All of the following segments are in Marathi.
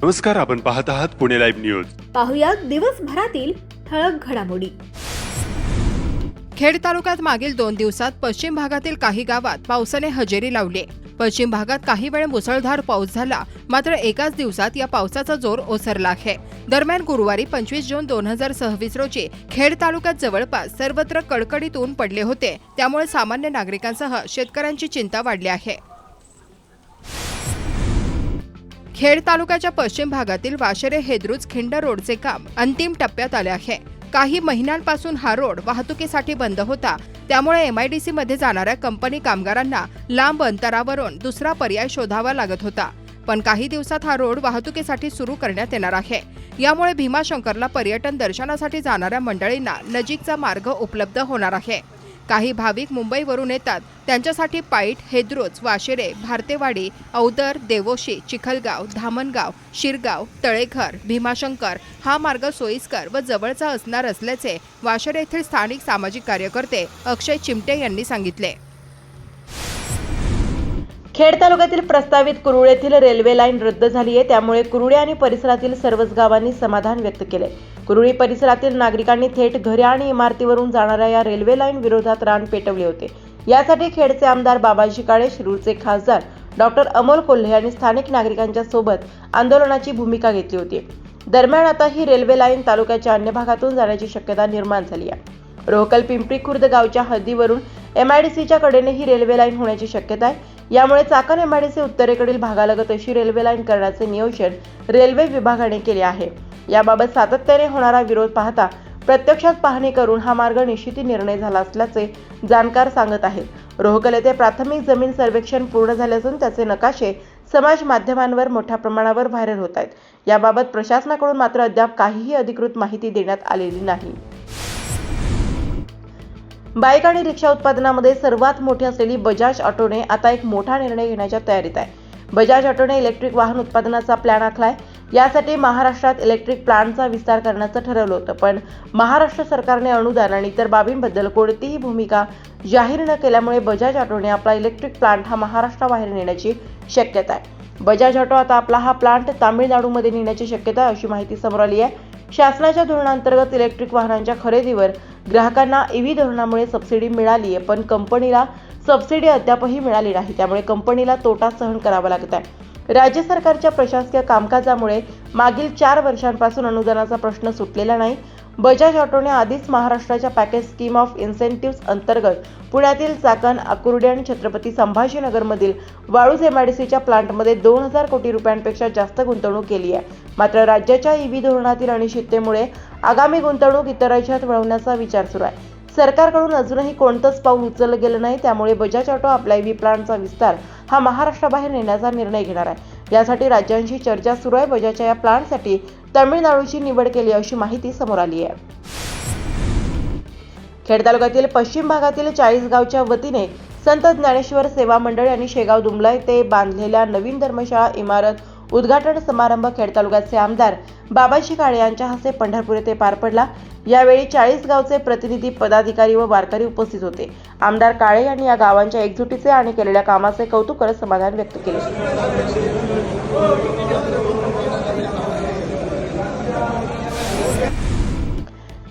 नमस्कार, आपण पाहत आहात पुणे लाईव्ह न्यूज. पाहुयात दिवसभरातील ठळक घडामोडी. खेड तालुक्यात मागील 2 दिवसात पश्चिम भागातील काही गावात पावसाने हजेरी लावली. पश्चिम भागात काही वेळ मुसळधार पाऊस झाला, मात्र एकाच दिवसात या पावसाचा जोर ओसरला आहे. दरम्यान गुरुवारी 25 जून 2026 रोजी खेड तालुक्यात जवळपास सर्वत्र कडकडीत ऊन पडले होते. त्यामुळे सामान्य नागरिकांसह शेतकऱ्यांची चिंता वाढली आहे. खेड तालुक्याच्या पश्चिम भागातील वाशेरे हेद्रुज खिंड रोडचे काम अंतिम टप्प्यात आले आहे. काही महिन्यांपासून हा रोड वाहतुकीसाठी बंद होता. त्यामुळे MIDC मध्ये जाणाऱ्या कंपनी कामगारांना लांब अंतरावरून दुसरा पर्याय शोधावा लागत होता. पण काही दिवसात हा रोड वाहतुकीसाठी सुरू करण्यात येणार आहे. यामुळे भीमाशंकरला पर्यटन दर्शनासाठी जाणाऱ्या मंडळींना नजीकचा मार्ग उपलब्ध होणार आहे. काही भाविक मुंबईवरून येतात. त्यांच्यासाठी पाईट, हेद्रुज, वाशेरे, भारतेवाडी, औदर, देवोशी, चिखलगाव, धामणगाव, शिरगाव, तळेघर, भीमाशंकर हा मार्ग सोयीस्कर व जवळचा असणार असल्याचे वाशेरे येथील स्थानिक सामाजिक कार्यकर्ते अक्षय चिमटे यांनी सांगितले. खेड तालुक्यातील प्रस्तावित कुरुळ येथील रेल्वे लाईन रद्द झाली आहे. त्यामुळे कुरुळे आणि परिसरातील सर्वच गावांनी समाधान व्यक्त केले. कुरुळी परिसरातील नागरिकांनी थेट घरे आणि इमारतीवरून जाणाऱ्या या रेल्वे लाईन विरोधात रान पेटवले होते. यासाठी खेडचे आमदार बाबाजी काळे, शिरूरचे खासदार डॉक्टर अमोल कोल्हे यांनी स्थानिक नागरिकांच्या सोबत आंदोलनाची भूमिका घेतली होती. दरम्यान आता ही रेल्वे लाईन तालुक्याच्या अन्य भागातून जाण्याची शक्यता निर्माण झाली आहे. रोहकल पिंपरी खुर्द गावच्या हद्दीवरून MIDCच्या कडेने ही रेल्वे लाईन होण्याची शक्यता आहे. यामुळे चाकण MIDC उत्तरेकडील भागालगत अशी रेल्वे लाईन करण्याचे नियोजन रेल्वे विभागाने केले आहे. याबाबत सातत्याने होणारा विरोध पाहता प्रत्यक्षात पाहणी करून हा मार्ग निश्चिती निर्णय झाला असल्याचे जाणकार सांगत आहेत. रोहकल येथे प्राथमिक जमीन सर्वेक्षण पूर्ण झाले असून त्याचे नकाशे समाज माध्यमांवर मोठ्या प्रमाणावर व्हायरल होत आहेत. याबाबत प्रशासनाकडून मात्र अद्याप काहीही अधिकृत माहिती देण्यात आलेली नाही. बाईक आणि रिक्षा उत्पादनामध्ये सर्वात मोठी असलेली बजाज ऑटोने आता एक मोठा निर्णय घेण्याच्या तयारीत आहे. बजाज ऑटोने इलेक्ट्रिक वाहन उत्पादनाचा प्लॅन आखलाय. यासाठी महाराष्ट्रात इलेक्ट्रिक प्लांटचा विस्तार करण्याचं ठरवलं होतं, पण महाराष्ट्र सरकारने अनुदान आणि इतर बाबींबद्दल कोणतीही भूमिका जाहीर न केल्यामुळे बजाज ऑटोने आपला इलेक्ट्रिक प्लांट हा महाराष्ट्राबाहेर नेण्याची शक्यता आहे. बजाज ऑटो आता आपला हा प्लांट तामिळनाडूमध्ये नेण्याची शक्यता आहे, अशी माहिती समोर आली आहे. शासनाच्या धोरणांतर्गत इलेक्ट्रिक वाहनांच्या खरेदीवर ग्राहकांना EV धोरणामुळे सबसिडी मिळाली आहे, पण कंपनीला सबसिडी अद्यापही मिळाली नाही. त्यामुळे कंपनीला तोटा सहन करावा लागत आहे. राज्य सरकारच्या प्रशासकीय कामकाजामुळे मागील 4 वर्षांपासून अनुदानाचा प्रश्न सुटलेला नाही. बजाज ऑटोने आधीच महाराष्ट्राच्या पॅकेज स्कीम ऑफ इन्सेंटिव्ह अंतर्गत पुण्यातील चाकण, आकुर्डी आणि छत्रपती संभाजीनगरमधील वाळूज MIDCच्या प्लांटमध्ये 2000 कोटी रुपयांपेक्षा जास्त गुंतवणूक केली आहे. मात्र राज्याच्या EV धोरणातील अनिश्चिततेमुळे आगामी गुंतवणूक इतर राज्यात वळवण्याचा विचार सुरू आहे. सरकारकडून अजूनही कोणतंच पाऊल उचललं गेलं नाही. त्यामुळे बजाज ऑटो आपल्या EV प्लांटचा विस्तार हा महाराष्ट्राबाहेर नेण्याचा निर्णय घेणार आहे. यासाठी राज्यांशी चर्चा सुरू आहे. बजाजच्या या प्लांटसाठी तामिळनाडूची निवड केली अशी माहिती समोर आली आहे. खेड तालुक्यातील पश्चिम भागातील 40 गावच्या वतीने संत ज्ञानेश्वर सेवा मंडळ आणि शेगाव दुमला येथे बांधलेल्या नवीन धर्मशाळा इमारत उद्घाटन समारंभ खेड तालुक्याचे आमदार बाबाजी काळे यांच्या हस्ते पंढरपूर येथे पार पडला. यावेळी 40 गावचे प्रतिनिधी, पदाधिकारी व वारकरी उपस्थित होते. आमदार काळे यांनी या गावांच्या एकजुटीचे आणि केलेल्या कामाचे कौतुक करत समाधान व्यक्त केले.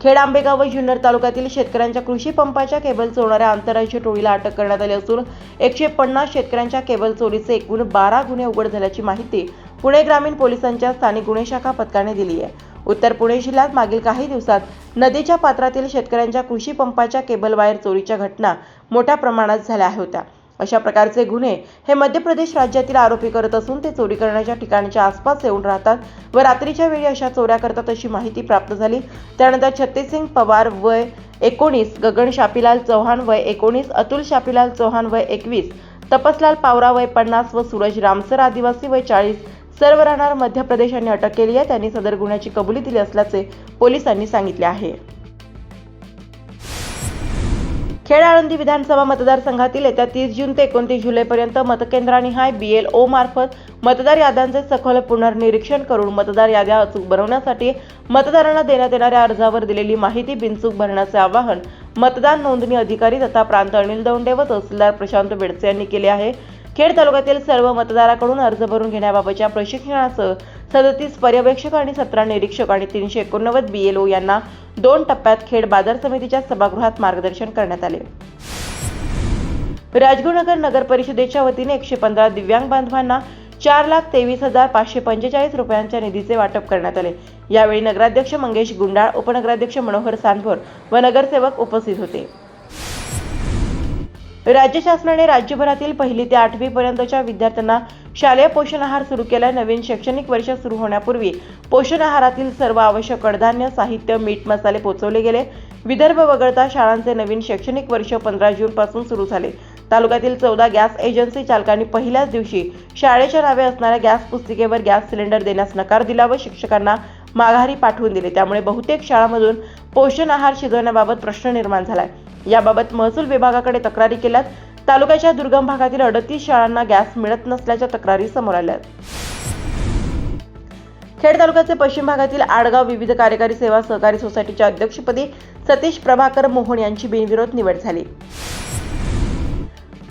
खेड, आंबेगाव व जुन्नर तालुक्यातील शेतकऱ्यांच्या कृषी पंपाच्या केबल चोरणाऱ्या आंतरराज्य टोळीला अटक करण्यात आली असून 150 शेतकऱ्यांच्या केबल चोरीचे एकूण 12 गुन्हे उघड झाल्याची माहिती पुणे ग्रामीण पोलिसांच्या स्थानिक गुन्हे शाखा पथकाने दिली आहे. उत्तर पुणे जिल्ह्यात मागील काही दिवसात नदीच्या पात्रातील शेतकऱ्यांच्या कृषी पंपाच्या केबल वायर चोरीच्या घटना मोठ्या प्रमाणात झाल्या होत्या. अशा प्रकारचे गुन्हे हे मध्य प्रदेश राज्यातील आरोपी करत असून ते चोरी करण्याच्या ठिकाणच्या आसपास येऊन राहतात व रात्रीच्या वेळी अशा चोऱ्या करतात अशी माहिती प्राप्त झाली. त्यानंतर छत्तीसिंग पवार वय 19, गगन शापीलाल चौहान वय 19, अतुल शापीलाल चौहान वय 21, तपसलाल पावरा वय 50 व सूरज रामसर आदिवासी वय 40 सर्व राहणार मध्य प्रदेश यांनी अटक केली आहे. त्यांनी सदर गुन्ह्याची कबुली दिली असल्याचे पोलिसांनी सांगितले आहे. खेड आळंदी विधानसभा मतदारसंघातील येत्या 30 जून ते 29 जुलैपर्यंत मतकेंद्रानिहाय BLO मार्फत मतदार याद्यांचे सखोल पुनर्निरीक्षण करून मतदार याद्या अचूक बनवण्यासाठी मतदारांना देण्यात येणाऱ्या अर्जावर दिलेली माहिती बिनचूक भरण्याचे आवाहन मतदान नोंदणी अधिकारी तथा प्रांत अनिल दौंडे व तहसीलदार प्रशांत बेडसे यांनी केले आहे. खेड तालुक्यातील सर्व मतदाराकडून अर्ज भरून घेण्याबाबतच्या प्रशिक्षणासह 37 पर्यवेक्षक आणि 17 निरीक्षक आणि 389 BLO यांना 2 टप्प्यात खेड बाजार समितीच्या सभागृहात मार्गदर्शन करण्यात आले. राजगुरुनगर नगर परिषदेच्या वतीने 115 दिव्यांग बांधवांना 4,23,545 रुपयांच्या निधीचे वाटप करण्यात आले. यावेळी नगराध्यक्ष मंगेश गुंडाळ, उपनगराध्यक्ष मनोहर सांडभोर व नगरसेवक उपस्थित होते. राज्य शासनाने राज्यभरातील 1ली ते 8वी पर्यंतच्या विद्यार्थ्यांना शालेय पोषण आहार सुरू केला. नवीन शैक्षणिक वर्ष सुरू होण्यापूर्वी पोषण आहारातील सर्व आवश्यक कडधान्य, साहित्य, मीठ, मसाले पोहोचवले गेले. विदर्भ वगळता शाळांचे नवीन शैक्षणिक वर्ष 15 जून पासून सुरू झाले. तालुक्यातील 14 गॅस एजन्सी चालकांनी पहिल्याच दिवशी शाळेच्या नावे असणाऱ्या गॅस पुस्तिकेवर गॅस सिलेंडर देण्यास नकार दिला व शिक्षकांना माघारी पाठवून दिले. त्यामुळे बहुतेक शाळांमधून पोषण आहार शिजवण्याबाबत प्रश्न निर्माण झालाय. याबाबत महसूल विभागाकडे तक्रारी केल्यात. तालुक्याच्या दुर्गम भागातील 38 शाळांना गॅस मिळत नसल्याच्या तक्रारी समोर आल्या. खेड तालुक्याचे पश्चिम भागातील आडगाव विविध कार्यकारी सेवा सहकारी सोसायटीच्या अध्यक्षपदी सतीश प्रभाकर मोहन यांची बिनविरोध निवड झाली.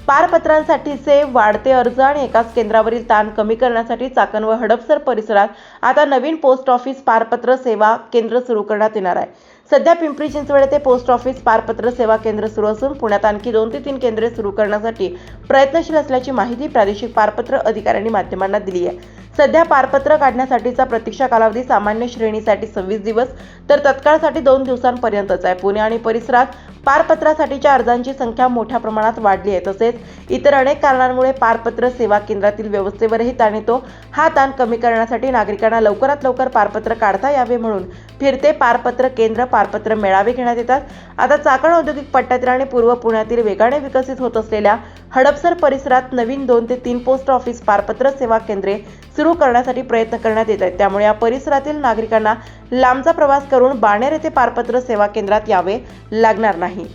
पारपत्रांसाठीचे वाढते अर्ज आणि एकाच केंद्रावरील ताण कमी करण्यासाठी चाकण व हडपसर परिसरात आता नवीन पोस्ट ऑफिस पारपत्र सेवा केंद्र सुरू करण्यात येणार आहे. सध्या पिंपरी चिंचवड येथे पोस्ट ऑफिस पारपत्र सेवा केंद्र सुरू असून पुण्यात आणखी 2 ते 3 केंद्रे सुरू करण्यासाठी प्रयत्नशील असल्याची माहिती प्रादेशिक पारपत्र अधिकाऱ्यांनी माध्यमांना दिली आहे. सध्या पारपत्र काढण्यासाठीचा प्रतीक्षा कालावधी सामान्य श्रेणीसाठी 26 दिवस तर तत्काळसाठी 2 दिवसांपर्यंतच आहे. पुणे आणि परिसरात पारपत्रासाठीच्या अर्जांची संख्या मोठ्या प्रमाणात वाढली आहे. तसेच इतर अनेक कारणांमुळे पारपत्र सेवा केंद्रातील व्यवस्थेवरही ताण येतो. हा ताण कमी करण्यासाठी नागरिकांना लवकरात लवकर पारपत्र काढता यावे म्हणून फिरते पारपत्र केंद्र, पारपत्र मेळावे घेण्यात येतात. आता चाकण औद्योगिक पट्ट्यातील आणि पूर्व पुण्यातील वेगाने विकसित होत असलेल्या हडपसर परिसरात नवीन 2 ते 3 पोस्ट ऑफिस पारपत्र सेवा केंद्रे सुरू करण्यासाठी प्रयत्न करण्यात येत आहेत. त्यामुळे या परिसरातील नागरिकांना लांबचा प्रवास करून बाणेर येथे पारपत्र सेवा केंद्रात यावे लागणार नाही.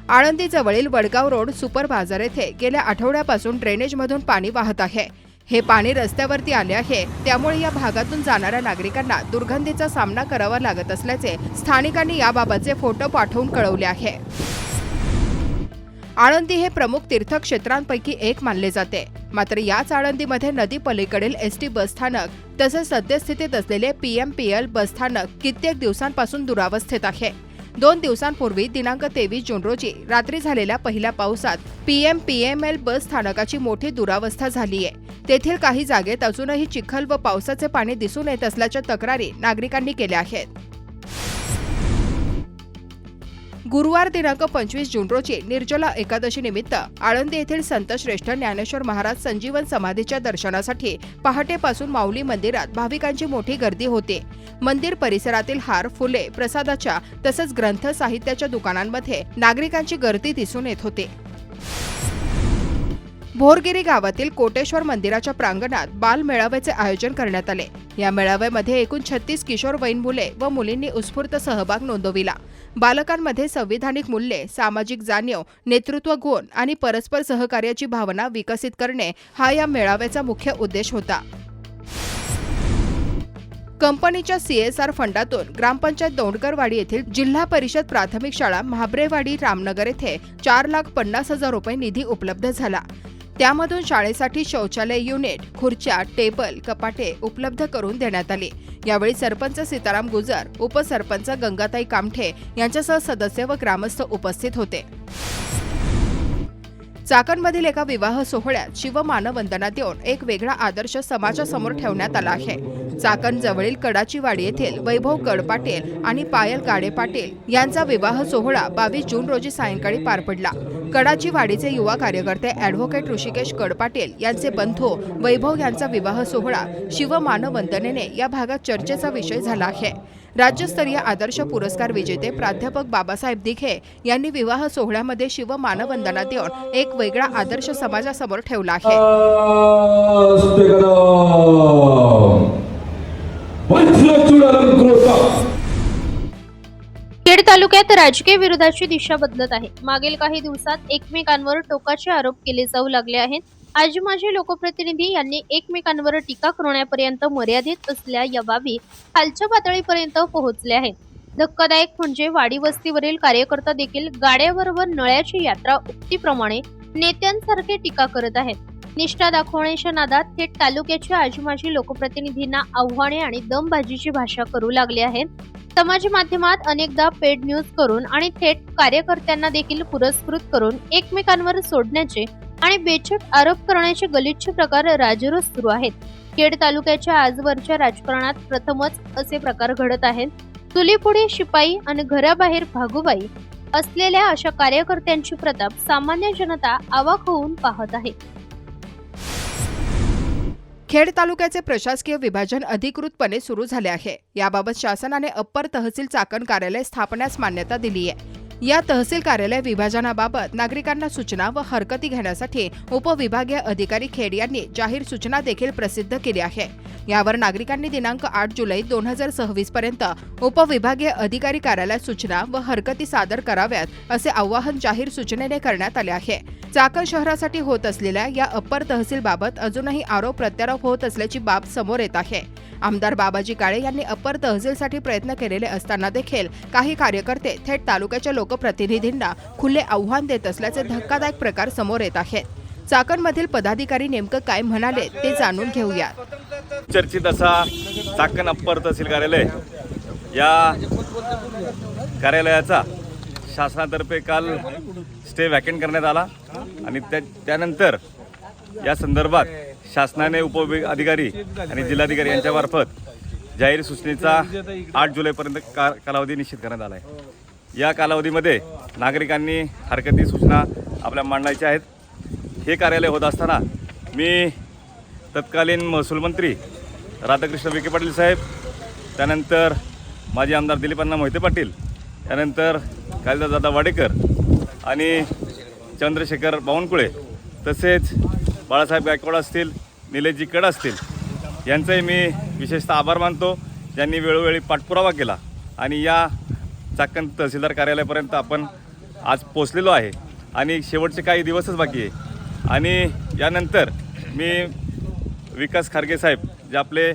आळंदी जवळील वडगाव रोड सुपर बाजार येथे गेल्या आठवड्यापासून ड्रेनेजमधून पाणी वाहत आहे. हे पाणी रस्त्यावरती आले आहे. त्यामुळे या भागातून जाणाऱ्या नागरिकांना दुर्गंधीचा सामना करावा लागत असल्याचे स्थानिकांनी याबाबतचे फोटो पाठवून कळवले आहे. आळंदी हे प्रमुख तीर्थक्षेत्रांपैकी एक मानले जाते. मात्र याच आळंदीमध्ये नदी पलीकडील एसटी बसस्थानक तसेच सद्यस्थितीत असलेले PMPL बसस्थानक कित्येक दिवसांपासून दुरावस्थेत आहे. 2 दिवसांपूर्वी दिनांक 23 जून रोजी रात्री झालेल्या पहिल्या पावसात PMPL बस स्थानकाची मोठी दुरावस्था झाली आहे. तेथील काही जागेत अजूनही चिखल व पावसाचे पाणी दिसून येत असल्याच्या तक्रारी नागरिकांनी केल्या आहेत. गुरुवार दिनांक 25 जून रोजी निर्जला एकादशी निमित्त आळंदी येथील संत श्रेष्ठ ज्ञानेश्वर महाराज संजीवन समाधीच्या दर्शनासाठी पहाटेपासून माऊली मंदिरात भाविकांची मोठी गर्दी होते. मंदिर परिसरातील हार, फुले, प्रसादाच्या तसंच ग्रंथ साहित्याच्या दुकानांमध्ये नागरिकांची गर्दी दिसून येत होती. भोरगिरी गावातील कोटेश्वर मंदिराच्या प्रांगणात बाल मेळाव्याचे आयोजन करण्यात आले. या मेळाव्यामध्ये एकूण 36 किशोरवयीन मुले व मुलींनी उत्स्फूर्त सहभाग नोंदविला. बालकांमध्ये संविधानिक मूल्ये, सामाजिक जाणीव, नेतृत्व गुण आणि परस्पर सहकार्याची भावना विकसित करणे हा या मेळाव्याचा मुख्य उद्देश होता. कंपनीच्या CSR फंडातून ग्रामपंचायत दोंडकरवाडी येथील जिल्हा परिषद प्राथमिक शाळा महाब्रेवाडी रामनगर येथे 4,50,000 रुपये निधी उपलब्ध झाला. त्यामधून शाळेसाठी शौचालय युनिट, खुर्च्या, टेबल, कपाटे उपलब्ध करून देण्यात आली. यावेळी सरपंच सीताराम गुजर, उपसरपंच गंगाताई कामठे यांच्यासह सदस्य व ग्रामस्थ उपस्थित होते. चाकणमधील एका विवाह सोहळ्यात शिवमानवंदना देऊन एक वेगळा आदर्श समाजासमोर ठेवण्यात आला आहे. चाकण जवळील कडाचीवाडी येथील वैभव गडपाटील आणि पायल गाडे पाटील यांचा विवाह सोहळा 22 जून रोजी सायंकाळी पार पडला. कडाचीवाडीचे युवा कार्यकर्ते ॲडव्होकेट ऋषिकेश गडपाटील यांचे बंधू वैभव यांचा विवाह सोहळा शिवमानवंदनेने या भागात चर्चेचा विषय झाला आहे. राज्यस्तरीय आदर्श पुरस्कार विजेते प्राध्यापक बाबासाहेब दिघे यांनी विवाह सोहळ्यामध्ये शिवमानवंदना देऊन एक वेगळा आदर्श समाजासमोर ठेवला आहे. खेड तालुक्यात राजकीय विरोधाची दिशा बदलत आहे. मागील काही दिवसात एकमेकांवर टोकाचे आरोप केले जाऊ लागले आहेत. आज माजी लोकप्रतिनिधी यांनी एकमेकांवर टीका करण्यापर्यंत मर्यादित असल्या या बाबी खालच्या पातळीपर्यंत पोहोचल्या आहेत. धक्कादायक म्हणजे वाडी वस्तीवरील कार्यकर्ता देखील गाड्यावर व नळ्याची यात्रा उक्तीप्रमाणे नेत्यांसारखे टीका करत आहेत. निष्ठा दाखवण्याच्या नादात थेट तालुक्याच्या आजूबाजू लोकप्रतिनिधींना आव्हाने आणि दमबाजीची भाषा करू लागले आहेत. समाज माध्यमात अनेकदा पेड न्यूज करून आणि थेट कार्यकर्त्यांना देखील पुरस्कृत करून एकमेकांवर सोडण्याचे आणि बेछूट आरोप करण्याचे गलिच्छ प्रकार राजरोज सुरू आहेत. खेड तालुक्याच्या आजवरच्या राजकारणात प्रथमच असे प्रकार घडत आहेत. चुलीपुढे शिपाई आणि घराबाहेर भागुबाई असलेल्या अशा कार्यकर्त्यांची प्रताप सामान्य जनता अवाक होऊन पाहत आहे. खेड तालुक्याचे प्रशासकीय विभाजन अधिकृतपणे सुरू झाले आहे. याबाबत शासनाने अप्पर तहसील चाकण कार्यालय स्थापण्यास मान्यता दिली आहे. या तहसील कार्यालय विभाजनाबाबत नागरिकांना सूचना व हरकती घेण्यासाठी उपविभागीय अधिकारी खेड यांनी जाहीर सूचना देखील प्रसिद्ध केली आहे. यावर नागरिकांनी दिनांक 8 जुलै 2026 पर्यंत उपविभागीय अधिकारी कार्यालयात सूचना व हरकती सादर कराव्यात असे आवाहन जाहीर सूचनेने करण्यात आले आहे. चाकण शहरासाठी होत असलेल्या या अप्पर तहसीलबाबत अजूनही आरोप प्रत्यारोप होत असल्याची बाब समोर येत आहे. आमदार बाबाजी काळे यांनी अप्पर तहसीलसाठी प्रयत्न केलेले असताना देखील काही कार्यकर्ते थेट तालुक्याच्या लोकप्रतिनिधींना खुले आव्हान देत असल्याचे धक्कादायक प्रकार समोर येत आहेत. चाकणमधील पदाधिकारी नेमकं काय म्हणाले ते जाणून घेऊया. चर्चित असा चाकण अप्पर तहसील कार्यालय या कार्यालयाचा शासनातर्फे काल स्टे व्हॅकेंट करण्यात आला आणि त्यानंतर या संदर्भात शासनाने उपविभागाधिकारी आणि जिल्हाधिकारी यांच्यामार्फत जाहीर सूचनेचा 8 जुलैपर्यंत कालावधी निश्चित करण्यात आला आहे. या कालावधीमध्ये नागरिकांनी हरकती सूचना आपल्या मांडायच्या आहेत. हे कार्यालय होत असताना मी तत्कालीन महसूल मंत्री राधाकृष्ण विखे पाटील साहेब, त्यानंतर माजी आमदार दिलीपांना मोहिते पाटील, त्यानंतर कालिदासदादा वाडेकर आणि चंद्रशेखर बावनकुळे, तसेच बाळासाहेब गायकवाड असतील, निलेशजी कड असतील, यांचाही मी विशेषतः आभार मानतो. ज्यांनी वेळोवेळी पाठपुरावा केला आणि या चाकण तहसीलदार कार्यालयापर्यंत आपण आज पोचलेलो आहे आणि शेवटचे काही दिवसच बाकी आहे. आणि यानंतर मी विकास खारगे साहेब जे आपले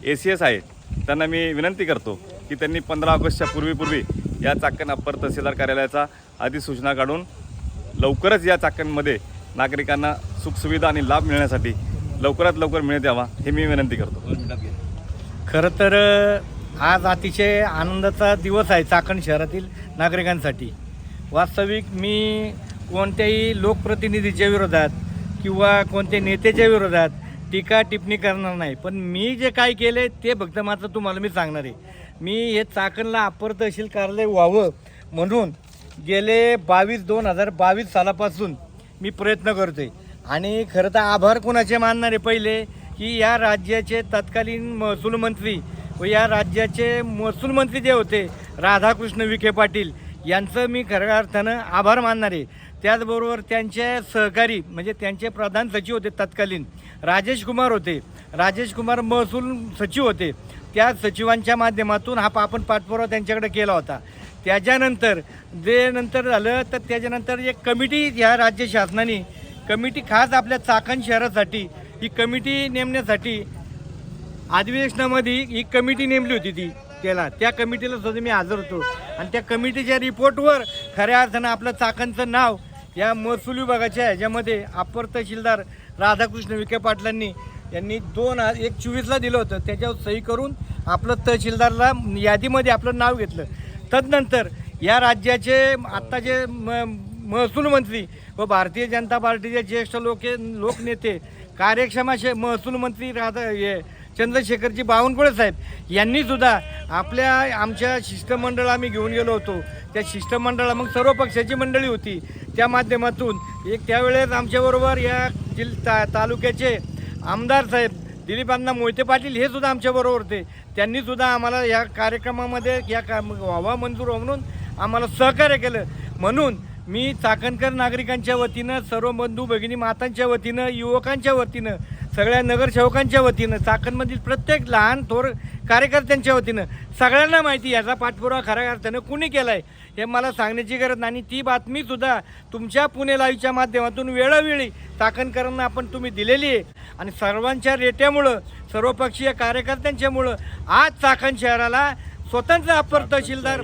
ACS आहेत त्यांना मी विनंती करतो की त्यांनी 15 ऑगस्टच्या पूर्वी या चाकण अप्पर तहसीलदार कार्यालयाचा अधिसूचना काढून लवकरच या चाकणमध्ये नागरिकांना सुखसुविधा आणि लाभ मिळण्यासाठी लवकरात लवकर मिळत यावा हे मी विनंती करतो. खरं तर आज अतिशय आनंदाचा दिवस आहे चाकण शहरातील नागरिकांसाठी. वास्तविक मी कोणत्याही लोकप्रतिनिधीच्या विरोधात किंवा कोणत्या नेत्याच्या विरोधात टीका टिप्पणी करणार नाही, पण मी जे काय केले ते फक्त मात्र तुम्हाला मी सांगणार आहे. मी हे चाकणला अप्पर तहसील कार्यालय व्हावं म्हणून गेले 2022 सालापासून मी प्रयत्न करतो आहे. आणि खरं तर आभार कोणाचे मानणार आहे पहिले की या राज्याचे तत्कालीन महसूल मंत्री व या राज्याचे महसूल मंत्री जे होते राधाकृष्ण विखे पाटील यांचं मी खऱ्या अर्थानं आभार मानणार आहे. त्याचबरोबर त्यांचे सहकारी म्हणजे त्यांचे प्रधान सचिव होते तत्कालीन राजेश कुमार होते, राजेश कुमार महसूल सचिव होते. त्या सचिवांच्या माध्यमातून हा आपण पाठपुरावा त्यांच्याकडे केला होता. त्याच्यानंतर जे नंतर झालं तर त्याच्यानंतर एक कमिटी ह्या राज्य शासनाने कमिटी खास आपल्या चाकण शहरासाठी ही कमिटी नेमण्यासाठी अधिवेशनामध्ये ही कमिटी नेमली होती त्या कमिटीला सुद्धा मी हजर होतो आणि त्या कमिटीच्या रिपोर्टवर खऱ्या अर्थानं आपलं चाकणचं नाव या महसूल विभागाच्या ह्याच्यामध्ये अप्पर तहसीलदार राधाकृष्ण विखे पाटलांनी यांनी 2024ला दिलं होतं. त्याच्यावर सही करून आपलं तहसीलदारला यादीमध्ये आपलं नाव घेतलं. तदनंतर या राज्याचे आत्ताचे महसूल मंत्री व भारतीय जनता पार्टीचे ज्येष्ठ लोकनेते कार्यक्षम महसूल मंत्री चंद्रशेखरजी बावनकुळे साहेब यांनी सुद्धा आमच्या शिष्टमंडळ आम्ही घेऊन गेलो होतो. त्या शिष्टमंडळा मग सर्व पक्षाची मंडळी होती. त्या माध्यमातून त्यावेळेस आमच्याबरोबर या तालुक्याचे आमदार साहेब दिलीपांना मोहिते पाटील हे सुद्धा आमच्याबरोबर होते. त्यांनीसुद्धा आम्हाला या कार्यक्रमामध्ये व्हावा मंजूर म्हणून आम्हाला सहकार्य केलं. म्हणून मी चाकणकर नागरिकांच्या वतीनं, सर्व बंधू भगिनी मातांच्या वतीनं, युवकांच्या वतीनं, सगळ्या नगरसेवकांच्या वतीनं, चाकणमधील प्रत्येक लहान थोर कार्यकर्त्यांच्या वतीनं सगळ्यांना माहिती याचा पाठपुरावा खऱ्या अर्थानं कुणी केला आहे हे मला सांगण्याची गरज नाही. आणि ती बातमीसुद्धा तुमच्या पुणे लाईव्हच्या माध्यमातून वेळोवेळी चाकणकरांना आपण तुम्ही दिलेली आहे. आणि सर्वांच्या रेट्यामुळं, सर्वपक्षीय कार्यकर्त्यांच्यामुळं आज चाकण शहराला स्वतंत्र अप्पर तहसीलदार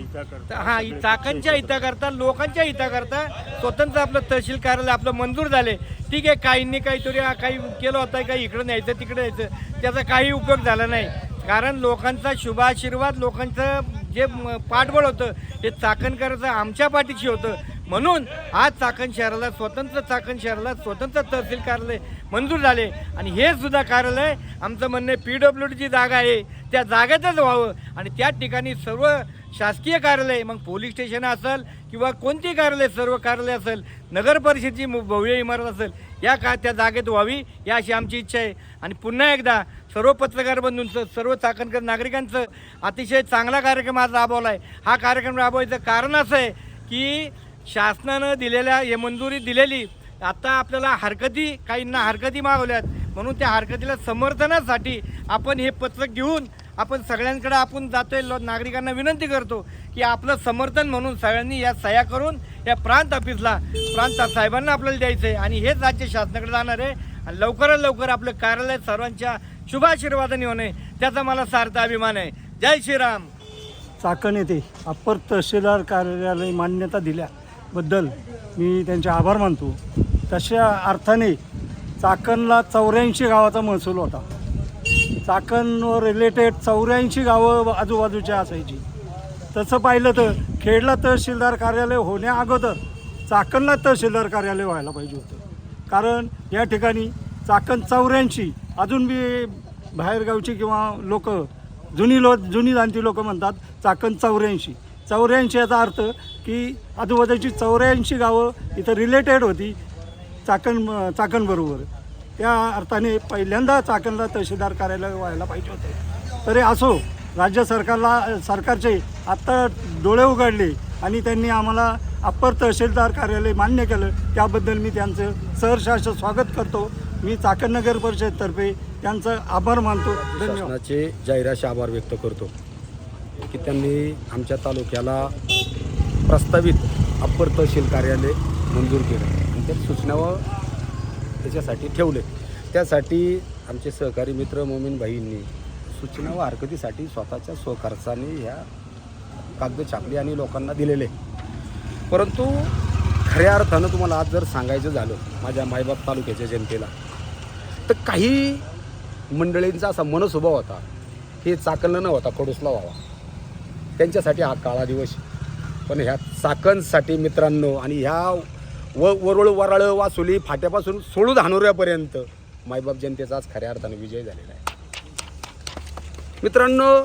चाकणच्या हिताकरता, लोकांच्या हिताकरता स्वतंत्र आपलं तहसील कार्यालय आपलं मंजूर झाले. ठीक आहे, काहींनी काहीतरी काही केलं होतं, काही इकडं न्यायचं तिकडे न्यायचं, त्याचा काही उपयोग झाला नाही. कारण लोकांचा शुभाशीर्वाद, लोकांचं जे पाठबळ होतं ते चाकणकरांचं आमच्या पाठीशी होतं. म्हणून आज चाकण शहराला स्वतंत्र तहसील कार्यालय मंजूर झाले. आणि हे सुद्धा कार्यालय आमचं म्हणणं PWDची जागा आहे त्या जागेतच व्हावं. आणि त्या ठिकाणी सर्व शासकीय कार्यालय, मग पोलीस स्टेशन असेल किंवा कोणती कार्यालय, सर्व कार्यालय असेल, नगर परिषदेची भव्य इमारत असेल, त्या जागेत व्हावी या अशी आमची इच्छा आहे. आणि पुन्हा एकदा सर्व पत्रकार बंधूंचं, सर्व चाकणकर नागरिकांचं अतिशय चांगला कार्यक्रम आज राबवला आहे. हा कार्यक्रम राबवायचं कारण असं आहे की शासनानं दिलेल्या हे मंजुरी दिलेली, आता आपल्याला काहींना हरकती मागवल्यात, म्हणून त्या हरकतीला समर्थनासाठी आपण हे पत्रक घेऊन आपण सगळ्यांकडे आपण जातोय. नागरिकांना विनंती करतो की आपलं समर्थन म्हणून सगळ्यांनी या सह्या करून या प्रांत साहेबांना आपल्याला द्यायचं आहे. आणि हेच राज्य शासनाकडे जाणार आहे. आणि लवकरात लवकर आपलं कार्यालय सर्वांच्या शुभाशीर्वादाने होणे त्याचा मला सार्थ अभिमान आहे. जय श्रीराम. चाकण येथे अप्पर तहसीलदार कार्यालय मान्यता दिल्याबद्दल मी त्यांचे आभार मानतो. तशा अर्थाने चाकणला 84 गावाचा महसूल होता. चाकणवर रिलेटेड 84 गावं आजूबाजूच्या असायची. तसं पाहिलं तर खेडला तहसीलदार कार्यालय होण्या अगोदर चाकणला तहसीलदार कार्यालय व्हायला पाहिजे होतं. कारण या ठिकाणी चाकण 84, अजून बी बाहेरगावची किंवा जुनी जाणती लोक म्हणतात चाकण 84 याचा अर्थ की आजूबाजूची 84 गावं इथं रिलेटेड होती चाकणबरोबर. त्या अर्थाने पहिल्यांदा चाकणला तहसीलदार कार्यालय व्हायला पाहिजे होते. तरी असो, राज्य सरकारचे आत्ता डोळे उघडले आणि त्यांनी आम्हाला अप्पर तहसीलदार कार्यालय मान्य केलं. त्याबद्दल मी त्यांचं सहर्ष स्वागत करतो. मी चाकण नगर परिषदेतर्फे त्यांचं आभार मानतो. धन्यवाद. शासनाचे जाहीराचे आभार व्यक्त करतो की त्यांनी आमच्या तालुक्याला प्रस्तावित अप्पर तहसील कार्यालय मंजूर केलं आणि त्या सूचनावर त्याच्यासाठी ठेवले. त्यासाठी आमचे सहकारी मित्र मोमीन भाईंनी सूचना व हरकतीसाठी स्वतःच्या स्वखर्चाने ह्या कागद छापले आणि लोकांना दिलेले. परंतु खऱ्या अर्थानं तुम्हाला आज जर सांगायचं झालं माझ्या मायबाप तालुक्याच्या जनतेला, तर काही मंडळींचा असा मनस्वभाव होता हे चाकणला न होता कडूसला व्हावा, त्यांच्यासाठी हा काळा दिवस. पण ह्या चाकणसाठी मित्रांनो, आणि ह्या वरळ वराळ वासुली फाट्यापासून सोळू धानोऱ्यापर्यंत मायबाप जनतेचा आज खऱ्या अर्थानं विजय झालेला आहे. मित्रांनो,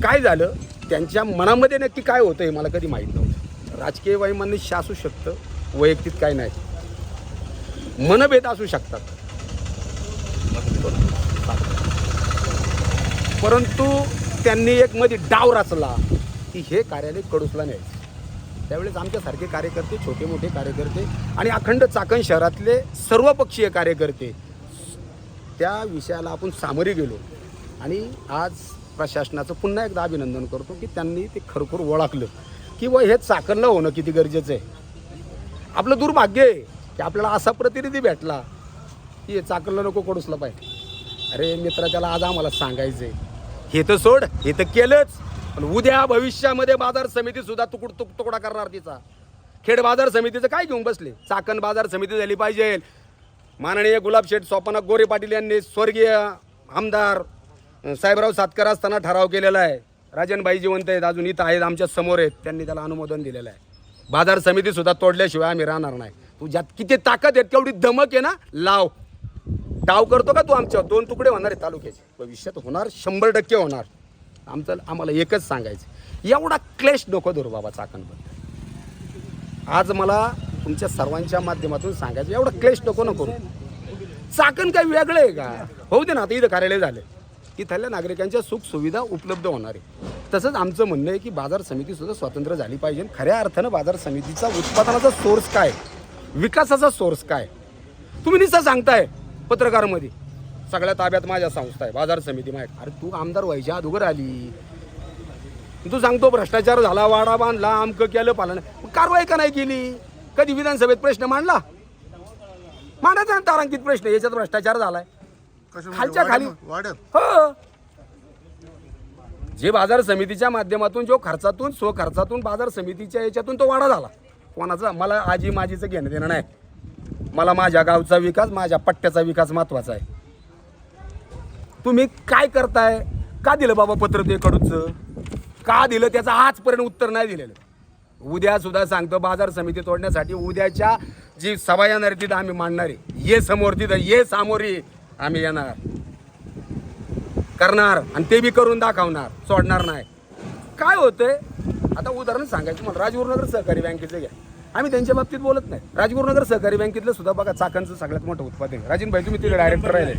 काय झालं त्यांच्या मनामध्ये नक्की काय होतं हे मला कधी माहीत नव्हतं. राजकीय वैमनस्य असू शकतं, वैयक्तिक काय नाही, मनभेद असू शकतात. परंतु त्यांनी एक मध्ये डाव रचला की हे कार्यालय कडूसला न्यायचं. त्यावेळेस आमच्यासारखे कार्यकर्ते, छोटे मोठे कार्यकर्ते आणि अखंड चाकण शहरातले सर्वपक्षीय कार्यकर्ते त्या विषयाला आपण सामोरे गेलो. आणि आज प्रशासनाचं पुन्हा एकदा अभिनंदन करतो की त्यांनी ते खरोखर ओळखलं की हे चाकणला होणं किती गरजेचं आहे. आपलं दुर्भाग्य आहे की आपल्याला असा प्रतिनिधी भेटला की हे चाकणला नको कडूसला पाहिजे. अरे मित्र, त्याला आज आम्हाला सांगायचं आहे, हे तर सोड, हे तर केलंच, पण उद्या भविष्यामध्ये बाजार समिती सुद्धा तुकडा करणार तिचा. खेड बाजार समितीचं काय घेऊन बसले? चाकण बाजार समिती झाली पाहिजे. माननीय गुलाबशेठ सोपाना गोरे पाटील यांनी स्वर्गीय आमदार साहेबराव सातकर असताना ठराव केलेला आहे. राजनभाई जिवंत आहेत, अजून इथं आहेत, आमच्या समोर आहेत, त्यांनी त्याला अनुमोदन दिलेलं आहे. बाजार समिती सुद्धा तोडल्याशिवाय आम्ही राहणार नाही. तू ज्यात किती ताकद आहे तेवढी धमक आहे ना, लाव. डाव करतो का तू? आमच्या 2 तुकडे होणार आहे तालुक्याचे, भविष्यात होणार, 100% होणार. आम्हाला एकच सांगायचं, एवढा क्लेश नको धरू बाबा चाकणबद्दल. आज मला तुमच्या सर्वांच्या माध्यमातून सांगायचं, एवढा क्लेश नको करू. चाकण काय वेगळं आहे का? होऊ दे ना, आता इथं कार्यालय झालं, इथल्या नागरिकांच्या सुख सुविधा उपलब्ध होणार आहे. तसंच आमचं म्हणणं आहे की बाजार समिती सुद्धा स्वतंत्र झाली पाहिजे. खऱ्या अर्थानं बाजार समितीचा उत्पादनाचा सोर्स काय, विकासाचा सोर्स काय? तुम्ही नुसतं सांगताय पत्रकारामध्ये सगळ्या ताब्यात माझ्या संस्था आहे, बाजार समिती माहीत. अरे तू आमदार व्हायच्या अगोदर आली, तू सांगतो भ्रष्टाचार झाला, वाडा बांधला, अमकं केलं, पालन, कारवाई का नाही केली? कधी विधानसभेत प्रश्न मांडला? मांडायचा ना तारांकित प्रश्न, याच्यात भ्रष्टाचार झालाय खालच्या खाली. हो, जे बाजार समितीच्या माध्यमातून जो खर्चातून स्वखर्चातून बाजार समितीच्या याच्यातून तो वाढा झाला, कोणाचा मला आजी माझीचं घेणं देणं नाही. मला माझ्या गावचा विकास, माझ्या पट्ट्याचा विकास महत्त्वाचा आहे. तुम्ही काय करताय? का दिलं बाबा पत्र ते कडूचं? का दिलं त्याचं आजपर्यंत उत्तर नाही दिलेलं. उद्या सुद्धा सांगतो, बाजार समिती तोडण्यासाठी उद्याच्या जी सभा येणार आहे तिथं आम्ही मांडणार आहे. ये समोर तिथं ये सामोरी आम्ही येणार करणार आणि ते बी करून दाखवणार, सोडणार नाही. काय होतंय आता उदाहरण सांगायचं मला, राजगुरुनगर सहकारी बँकेचं घ्या. आम्ही त्यांच्या बाबतीत बोलत नाही. राजगुरुनगर सहकारी बँकेतलं सुद्धा बघा चाकणचं सगळ्यात मोठं उत्पादन आहे. राजन भाई तुम्ही तिकडे डायरेक्टर राहिले,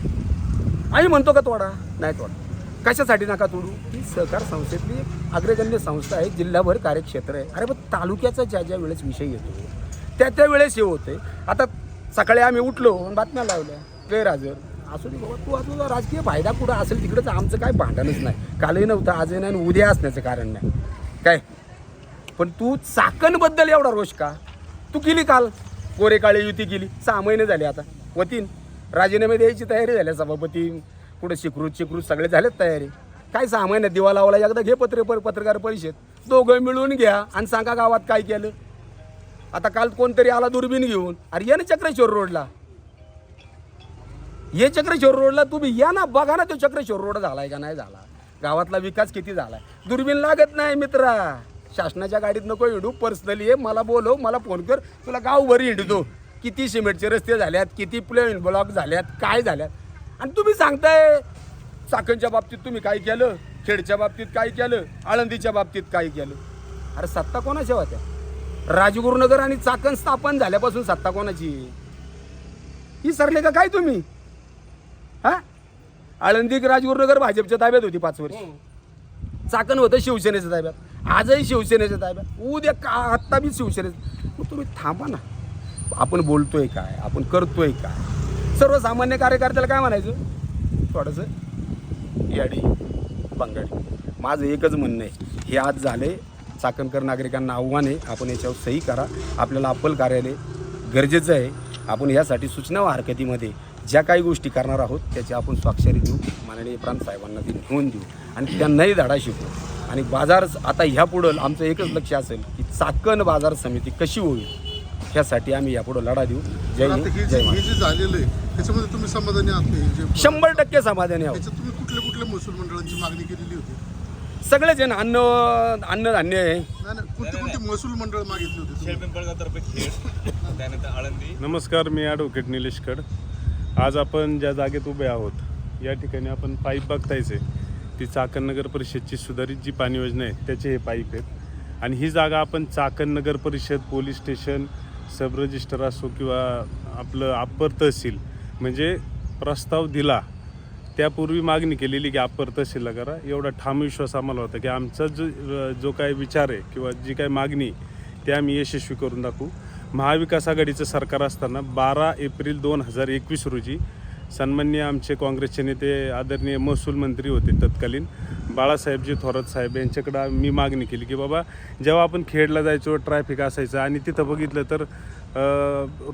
आम्ही म्हणतो का तोडा? नाही तोडा. कशासाठी नका तोडू? ही सहकार संस्थेतली एक अग्रगण्य संस्था आहे, जिल्हाभर कार्यक्षेत्र आहे. अरे पण तालुक्याचा ज्या ज्या वेळेस विषय येतो त्या वेळेस हे होते. आता सकाळी आम्ही उठलो बातम्या लावल्या गैरहजर. असू दे बाबा, तू आता राजकीय फायदा कुठं असेल तिकडंच आमचं काय भांडणच नाही. कालही नव्हतं, आजही नाही, आणि उद्या असण्याचं कारण नाही काय. पण तू चाकणबद्दल एवढा रोष का? तू केली काल गोरेकाळे युती केली, 6 महिने झाले आता वतीन राजीनामे द्यायची तयारी झाल्या. सभापती कुठं शिकृत सगळे झालेत तयारी. काय 6 महिन्यात दिवा लावला? एकदा घे पत्रकार परिषद, दोघं मिळून घ्या आणि सांगा गावात काय केलं. आता काल कोणतरी आला दुर्बीन घेऊन, अरे ये ना चक्रेश्वर रोडला, ये चक्रेश्वर रोडला तुम्ही या ना, बघा ना तो चक्रेश्वर रोड झालाय का नाही झाला, गावातला विकास किती झालाय. दुर्बीन लागत नाही मित्रा, शासनाच्या गाडीत नको हिंडू, पर्सनली ये, मला बोलव, मला फोन कर, तुला गावभर हिंडतो. किती सिमेंटचे रस्ते झाल्यात, किती प्लेन ब्लॉक झाल्यात, काय झाल्यात. आणि तुम्ही सांगताय चाकणच्या बाबतीत तुम्ही काय केलं, खेडच्या बाबतीत काय केलं, आळंदीच्या बाबतीत काय केलं. अरे सत्ता कोणाच्या होत्या? राजगुरुनगर आणि चाकण स्थापन झाल्यापासून सत्ता कोणाची? ही सरले का काय तुम्ही? हा, आळंदी राजगुरुनगर भाजपच्या ताब्यात होती 5 वर्ष. चाकण होतं शिवसेनेच्या ताब्यात, आजही शिवसेनेच्या ताब्यात, उद्या का आत्ता बी शिवसेनेचं. मग तुम्ही थांबा ना. आपण बोलतोय काय, आपण करतोय काय? सर्वसामान्य कार्यकर्त्याला काय म्हणायचं? थोडंसं याडी बंगाडी. माझं एकच म्हणणं आहे, हे आज झाले. चाकणकर नागरिकांना आव्हान आहे, आपण याच्यावर सही करा. आपल्याला अप्पल कार्यालय गरजेचं आहे. आपण यासाठी सूचना व हरकतीमध्ये ज्या काही गोष्टी करणार आहोत त्याची आपण स्वाक्षरी देऊ, माननीय प्रांत साहेबांना ते घेऊन देऊ आणि त्यांनाही धडा शिकवू. आणि बाजार आता ह्यापुढं आमचं एकच लक्ष असेल की चाकण बाजार समिती कशी होईल, ह्यासाठी आम्ही यापुढं लढा देऊ. जय हिंद, जय महाराष्ट्र. हे जे झालेलं आहे त्याच्यामध्ये तुम्ही समाधानी आहात का? 100% समाधानी आहोत. त्याच्यात तुम्ही कुठल्या महसूल मंडळांची मागणी केलेली होती? सगळेच आहे ना, अन्नधान्य आहे. नाही, कोणती महसूल मंडळ मागितली होती? नमस्कार, मी ॲडव्होकेट निलेश खड. आज आपण ज्या जागेत उभे आहोत या ठिकाणी आपण पाईप बघतायच आहे. ती चाकण नगर परिषदची सुधारित जी पाणी योजना आहे त्याचे हे पाईप आहेत. आणि ही जागा आपण चाकण नगर परिषद, पोलीस स्टेशन, सब रजिस्टर असो किंवा आपलं अप्पर तहसील, म्हणजे प्रस्ताव दिला त्यापूर्वी मागणी केलेली की अप्पर तहसीलला करा. एवढा ठाम विश्वास आम्हाला होता की आमचा जो काय विचार आहे किंवा जी काय मागणी ते आम्ही यशस्वी करून दाखवू. महाविकास आघाडीचं सरकार असताना 12 एप्रिल 2021 रोजी सन्माननीय आमचे काँग्रेसचे नेते आदरणीय महसूल मंत्री होते तत्कालीन बाळासाहेबजी थोरात साहेब यांच्याकडं मी मागणी केली की बाबा जेव्हा आपण खेडला जायचो, ट्रॅफिक असायचं आणि तिथं बघितलं तर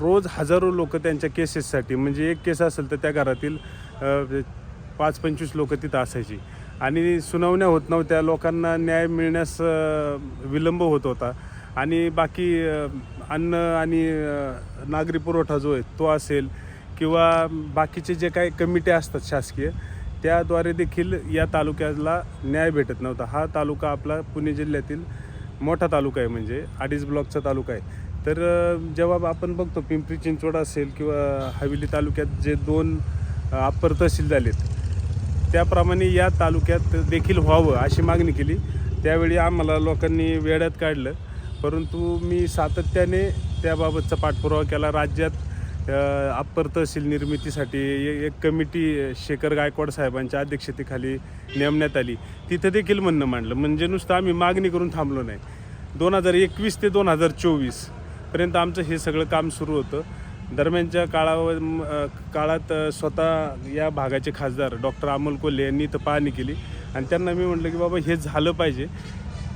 रोज हजारो लोक त्यांच्या केसेससाठी, म्हणजे एक केस असेल तर त्या घरातील 5-25 लोक तिथं असायची आणि सुनावण्या होत नव्हत्या, लोकांना न्याय मिळण्यास विलंब होत होता. आणि बाकी अन्न आणि नागरी पुरवठा जो आहे तो असेल किंवा बाकीचे जे काही कमिट्या असतात शासकीय, त्याद्वारे देखील या तालुक्याला न्याय भेटत नव्हता. हा तालुका आपला पुणे जिल्ह्यातील मोठा तालुका आहे, म्हणजे 2.5 ब्लॉकचा तालुका आहे. तर जेव्हा आपण बघतो पिंपरी चिंचवड असेल किंवा हवेली तालुक्यात जे 2 अप्पर तहसील झालेत, त्याप्रमाणे या तालुक्यात देखील व्हावं अशी मागणी केली. त्यावेळी आम्हाला लोकांनी वेड्यात काढलं, परंतु मी सातत्याने त्याबाबतचा पाठपुरावा केला. राज्यात अप्पर तहसील निर्मितीसाठी एक कमिटी शेखर गायकवाड साहेबांच्या अध्यक्षतेखाली नेमण्यात आली. तिथं देखील म्हणणं मांडलं, म्हणजे नुसतं आम्ही मागणी करून थांबलो नाही. 2021 ते 2024 पर्यंत आमचं हे सगळं काम सुरू होतं. दरम्यानच्या काळात स्वतः या भागाचे खासदार डॉक्टर अमोल कोल्हे यांनी इथं पाहणी केली आणि त्यांना मी म्हटलं की बाबा हे झालं पाहिजे.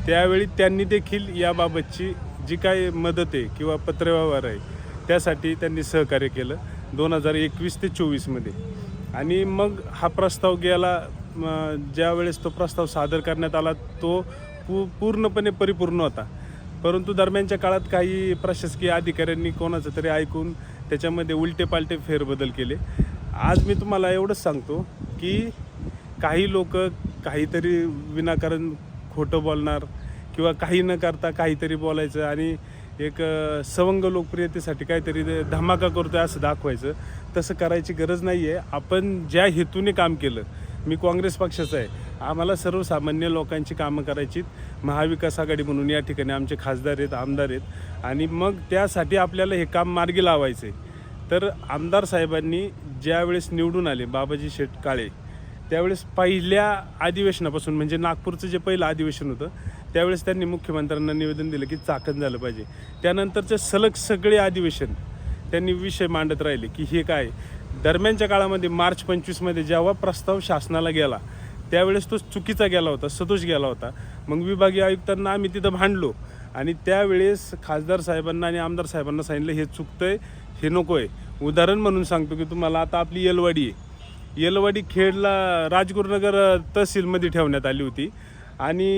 त्यावेळी त्यांनी देखील याबाबतची जी काही मदत आहे किंवा पत्रव्यवहार आहे त्यासाठी त्यांनी सहकार्य केलं 2021 ते 24मध्ये. आणि मग हा प्रस्ताव गेला, ज्या वेळेस तो प्रस्ताव सादर करण्यात आला तो पूर्णपणे परिपूर्ण होता. परंतु दरम्यानच्या काळात काही प्रशासकीय अधिकाऱ्यांनी कोणाचं तरी ऐकून त्याच्यामध्ये उलटे पालटे फेरबदल केले. आज मी तुम्हाला एवढंच सांगतो की काही लोक काहीतरी विनाकारण खोटं बोलणार किंवा काही न करता काहीतरी बोलायचं आणि एक सवंग लोकप्रियतेसाठी काहीतरी धमाका करतोय असं दाखवायचं. तसं करायची गरज नाही आहे. आपण ज्या हेतूने काम केलं, मी काँग्रेस पक्षाचा आहे, आम्हाला सर्वसामान्य लोकांची कामं करायची. महाविकास आघाडी म्हणून या ठिकाणी आमचे खासदार आहेत, आमदार आहेत आणि मग त्यासाठी आपल्याला हे काम मार्गी लावायचं आहे. तर आमदार साहेबांनी ज्यावेळेस निवडून आले बाबाजी शेठ काळे, त्यावेळेस पहिल्या अधिवेशनापासून म्हणजे नागपूरचं जे पहिलं अधिवेशन होतं त्यावेळेस त्यांनी मुख्यमंत्र्यांना निवेदन दिलं की चाकण झालं पाहिजे. त्यानंतरचे सलग सगळे अधिवेशन त्यांनी विषय मांडत राहिले की हे काय. दरम्यानच्या काळामध्ये मार्च 25मध्ये जेव्हा प्रस्ताव शासनाला गेला त्यावेळेस तो चुकीचा गेला होता, सदोष गेला होता. मग विभागीय आयुक्तांना आम्ही तिथं भांडलो आणि त्यावेळेस खासदार साहेबांना आणि आमदार साहेबांना सांगितलं हे चुकतंय, हे नको आहे. उदाहरण म्हणून सांगतो की तुम्हाला आता आपली येलवाडी आहे, येलवाडी खेडला राजगुरुनगर तहसीलमध्ये ठेवण्यात आली होती आणि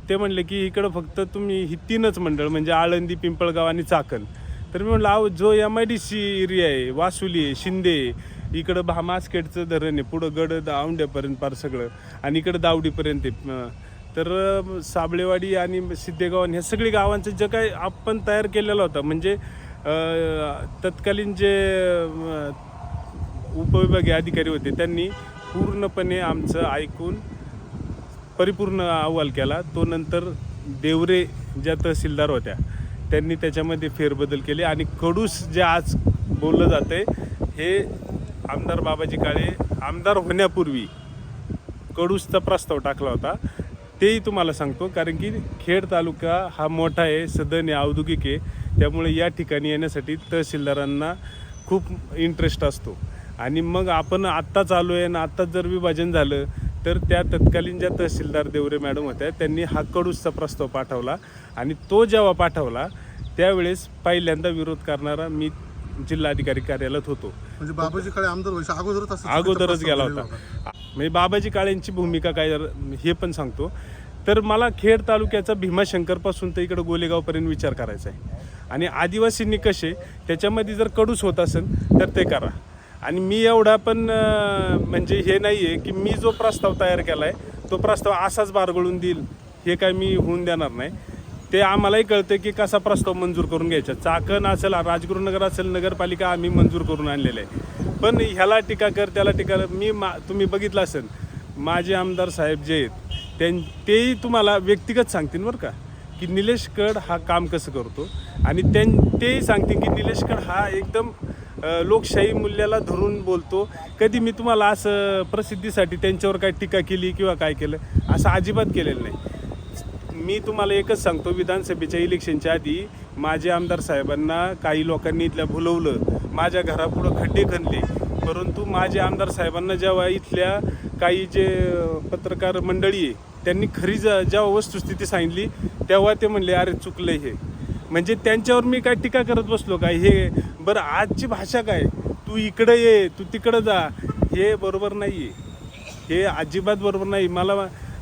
ते म्हणले की इकडं फक्त तुम्ही ही 3च मंडळ म्हणजे आळंदी, पिंपळगाव आणि चाकण. तर मी म्हटलं अहो जो MIDC एरिया आहे, वासुली आहे, शिंदे, इकडं भामासखेडचं धरण आहे, पुढं गड औंड्यापर्यंत पार सगळं आणि इकडं दावडीपर्यंत आहे. तर साबळेवाडी आणि सिद्धेगाव ह्या सगळी गावांचं जे काय आपण तयार केलेलं होतं म्हणजे तत्कालीन जे उपविभागीय अधिकारी होते त्यांनी पूर्णपणे आमचं ऐकून परिपूर्ण अहवाल केला. तो नंतर देवरे ज्या तहसीलदार होत्या त्यांनी त्याच्यामध्ये फेरबदल केले आणि कडूस जे आज बोललं जाते हे आमदार बाबाजी काळे आमदार होण्यापूर्वी कडूसचा प्रस्ताव टाकला होता. तेही तुम्हाला सांगतो कारण की खेड तालुका हा मोठा आहे, सदन आहे, औद्योगिक आहे. त्यामुळे या ठिकाणी येण्यासाठी तहसीलदारांना खूप इंटरेस्ट असतो आणि मग आपण आत्ताच आलो आहे आणि आत्ताच जर विभाजन झालं तर त्या तत्कालीन ज्या तहसीलदार देवरे मॅडम होत्या त्यांनी हा कडूसचा प्रस्ताव पाठवला आणि तो जेव्हा पाठवला त्यावेळेस पहिल्यांदा विरोध करणारा मी जिल्हाधिकारी कार्यालयात होतो. म्हणजे बाबाजी काळे आमदार व्हायच्या अगोदरच गेला होता. म्हणजे बाबाजी काळेंची भूमिका काय हे पण सांगतो. तर मला खेड तालुक्याचा भीमाशंकरपासून तर इकडं गोलेगावपर्यंत विचार करायचा आहे आणि आदिवासींनी कसे त्याच्यामध्ये जर कडूस होत असेल तर ते करा. आणि मी एवढा पण म्हणजे हे नाही आहे की मी जो प्रस्ताव तयार केला आहे तो प्रस्ताव असाच बारगळून देईल हे काय मी होऊन देणार नाही. ते आम्हालाही कळतं की कसा प्रस्ताव मंजूर करून घ्यायचा. चाकण असेल, राजगुरुनगर असेल, नगरपालिका आम्ही मंजूर करून आणलेलं आहे. पण ह्याला टीका कर त्याला टीका कर. तुम्ही बघितलं असेल माझे आमदार साहेब जे आहेत तेही तुम्हाला व्यक्तिगत सांगतील बरं का की निलेश कड हा काम कसं करतो आणि तेही सांगतील की निलेश कड हा एकदम लोकशाही मूल्याला धरून बोलतो. कधी मी तुम्हाला असं प्रसिद्धीसाठी त्यांच्यावर काय टीका केली किंवा काय केलं असं अजिबात केलेलं नाही. मी तुम्हाला एकच सांगतो, विधानसभेच्या इलेक्शनच्या आधी माझे आमदार साहेबांना काही लोकांनी इथल्या भुलवलं, माझ्या घरापुढं खड्डे खणले. परंतु माझे आमदार साहेबांना जेव्हा इथल्या काही जे पत्रकार मंडळी आहे त्यांनी खरी जेव्हा वस्तुस्थिती सांगितली तेव्हा ते म्हणले अरे चुकलं हे. म्हणजे त्यांच्यावर मी काय टीका करत बसलो काय. हे बरं आजची भाषा काय, तू इकडं ये, तू तिकडं जा, हे बरोबर नाही आहे. हे अजिबात बरोबर नाही. मला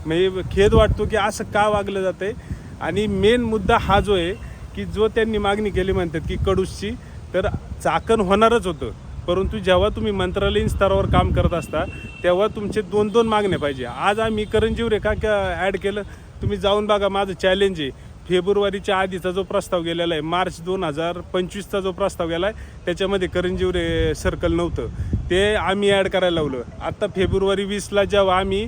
म्हणजे खेद वाटतो की असं का वागलं जातं आहे. आणि मेन मुद्दा हा जो आहे की जो त्यांनी मागणी केली म्हणतात की कडूसची, तर चाकण होणारच होतं. परंतु जेव्हा तुम्ही मंत्रालयीन स्तरावर काम करत असता तेव्हा तुमचे 2-2 मागण्या पाहिजे. आज आम्ही करंजीवर का ॲड केलं तुम्ही जाऊन बघा. माझं चॅलेंज आहे. फेब्रुवारीच्या आधीचा जो प्रस्ताव गेलेला आहे, मार्च 2025चा जो प्रस्ताव गेला आहे त्याच्यामध्ये करंजीवरे सर्कल नव्हतं, ते आम्ही ॲड करायला लावलं. आत्ता फेब्रुवारी 20ला जेव्हा आम्ही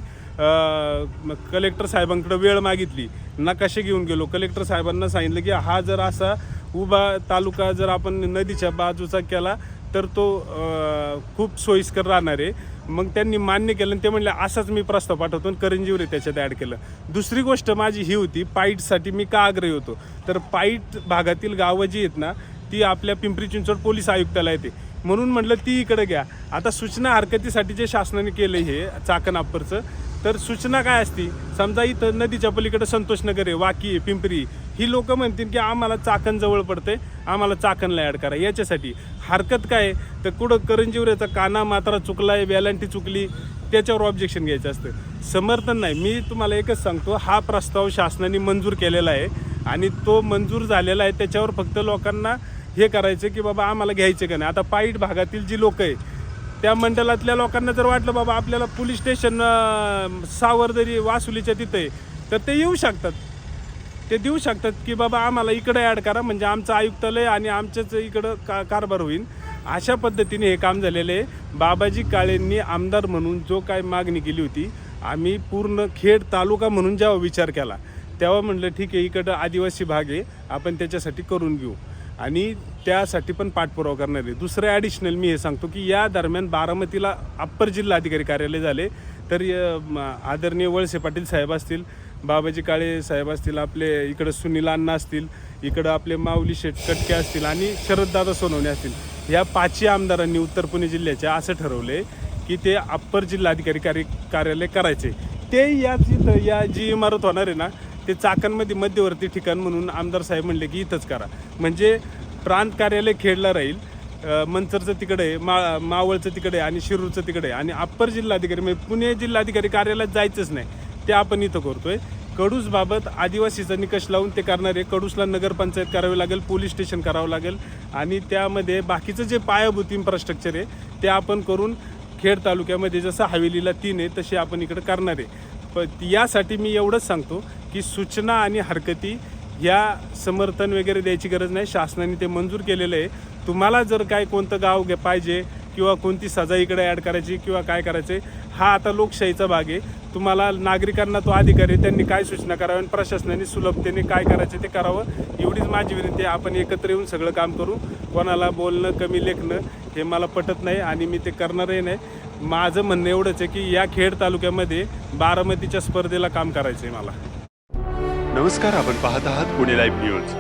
कलेक्टर साहेबांकडे वेळ मागितली, नकाशे घेऊन गेलो, कलेक्टर साहेबांना सांगितलं की हा जर असा उभा तालुका जर आपण नदीच्या बाजूचा केला तर तो खूप सोयीस्कर राहणार आहे. मग त्यांनी मान्य केलं आणि ते म्हणले असाच मी प्रस्ताव पाठवतो आणि करंजीवरे त्याच्यात ॲड केलं. दुसरी गोष्ट माझी ही होती, पाईटसाठी मी का आग्रही होतो तर पाईट भागातील गावं जी आहेत ना ती आपल्या पिंपरी चिंचवड पोलीस आयुक्ताला येते म्हणून म्हटलं ती इकडे घ्या. आता सूचना हरकतीसाठी जे शासनाने केलं हे चाकण अप्परचं, तर सूचना काय असती, समजा इथं नदीच्या पलीकडे संतोषनगर आहे, वाकी आहे, पिंपरी, ही लोक म्हणतील की आम्हाला चाकण जवळ पडते, आम्हाला चाकणला ॲड करा. याच्यासाठी हरकत काय तर कुठं करंजीवरेचा काना मात्रा चुकला आहे, वेलांटी चुकली, त्याच्यावर ऑब्जेक्शन घ्यायचं असतं, समर्थन नाही. मी तुम्हाला एकच सांगतो, हा प्रस्ताव शासनाने मंजूर केलेला आहे आणि तो मंजूर झालेला आहे. त्याच्यावर फक्त लोकांना हे करायचं की बाबा आम्हाला घ्यायचं का नाही. आता पाईट भागातील जी लोक आहे त्या मंडलातल्या लोकांना जर वाटलं बाबा आपल्याला पोलीस स्टेशन सावरदरी वासुलीच्या तिथे आहे, तर ते येऊ शकतात, ते देऊ शकतात की बाबा आम्हाला इकडं ॲड करा, म्हणजे आमचं आयुक्तालय आणि आमच्याच इकडं कारभार होईल. अशा पद्धतीने हे काम झालेलं आहे. बाबाजी काळेंनी आमदार म्हणून जो काय मागणी केली होती, आम्ही पूर्ण खेड तालुका म्हणून जेव्हा विचार केला तेव्हा म्हटलं ठीक आहे, इकडं आदिवासी भाग आहे, आपण त्याच्यासाठी करून घेऊ आणि त्यासाठी पण पाठपुरावा करणार आहे. दुसरं ॲडिशनल मी हे सांगतो की या दरम्यान बारामतीला अप्पर जिल्हा अधिकारी कार्यालय झाले, तर आदरणीय वळसे पाटील साहेब असतील, बाबाजी काळे साहेब असतील, आपले इकडं सुनील अण्णा असतील, इकडं आपले माऊली शेठ कटके असतील आणि शरददादा सोनवणे असतील, या 5 आमदारांनी उत्तर पुणे जिल्ह्याच्या असं ठरवले की ते अप्पर जिल्हाधिकारी कार्यालय करायचे. ते या जी इमारत होणार आहे ना, ते चाकणमध्ये मध्यवर्ती ठिकाण म्हणून आमदार साहेब म्हणले की इथंच करा, म्हणजे प्रांत कार्यालय खेडला राहील, मंचरचं तिकडे आहे, मावळचं तिकडे आहे आणि शिरूरचं तिकडे आहे आणि अप्पर जिल्हाधिकारी म्हणजे पुणे जिल्हाधिकारी कार्यालयात जायचंच नाही, ते आपण इथं करतोय. कडूसबाबत आदिवासीचा निकष लावून ते करणार आहे. कडूसला नगरपंचायत करावी लागेल, पोलीस स्टेशन करावं लागेल आणि त्यामध्ये बाकीचं जे पायाभूत इन्फ्रास्ट्रक्चर आहे ते आपण करून खेड तालुक्यामध्ये जसं हवेलीला 3 आहे तसे आपण इकडं करणार आहे. पण यासाठी मी एवढंच सांगतो की सूचना आणि हरकती या समर्थन वगैरे द्यायची गरज नाही, शासनाने ते मंजूर केलेलं आहे. तुम्हाला जर काय कोणतं गाव पाहिजे किंवा कोणती सजा इकडे ॲड करायची किंवा काय करायचं, हा आता लोकशाहीचा भाग आहे. तुम्हाला नागरिकांना तो अधिकार आहे, त्यांनी काय सूचना कराव्या आणि प्रशासनाने सुलभतेने काय करायचं ते करावं, एवढीच माझी विनंती आहे. आपण एकत्र येऊन सगळं काम करू. कोणाला बोलणं कमी लेखणं हे मला पटत नाही आणि मी ते करणारही नाही. माझं म्हणणं एवढंच आहे की या खेड तालुक्यामध्ये बारामतीच्या स्पर्धेला काम करायचं आहे मला. नमस्कार, आपण पाहत आहात पुणे लाईव्ह न्यूज.